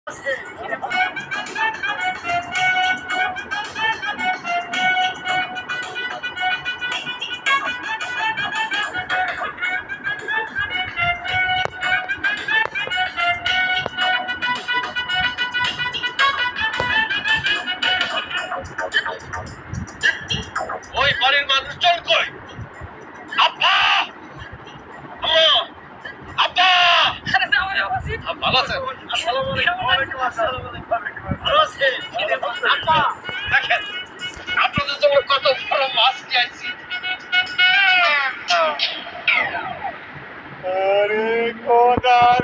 ওই বাড়ির মানুষজন কই? আব্বা, আম্মা, আব্বা, ভালো আছেন? ভালো আছেন? আব্বা, দেখেন আপনাদের জন্য কত বড় মাছ নিয়ে আইছি। আরে কোটার